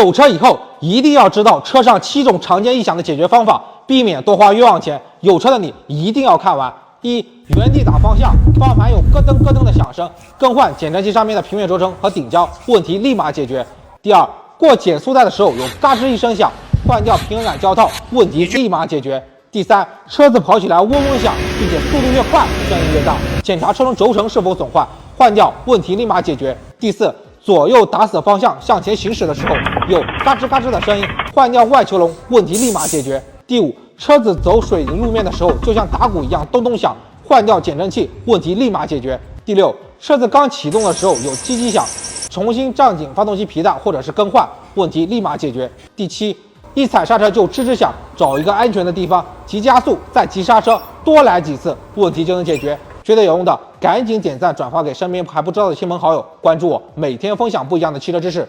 有车以后一定要知道车上7种常见异响的解决方法，避免多花冤枉钱。有车的你一定要看完。一、原地打方向，方向盘有咯噔咯噔的响声，更换减震器上面的平面轴承和顶胶，问题立马解决。第二，过减速带的时候有嘎吱一声响，换掉平衡杆胶套，问题立马解决。第三，车子跑起来嗡嗡响，并且速度越快，声音越大，检查车中轴承是否损坏，换掉，问题立马解决。第四，左右打死方向向前行驶的时候有嘎吱嘎吱的声音，换掉外球笼，问题立马解决。第五，车子走水泥路面的时候就像打鼓一样咚咚响，换掉减震器，问题立马解决。第六，车子刚启动的时候有叽叽响，重新胀紧发动机皮带或者是更换，问题立马解决。第七，一踩刹车就吱吱响，找一个安全的地方急加速，再急刹车，多来几次，问题就能解决。觉得有用的，赶紧点赞转发给身边还不知道的亲朋好友，关注我，每天分享不一样的汽车知识。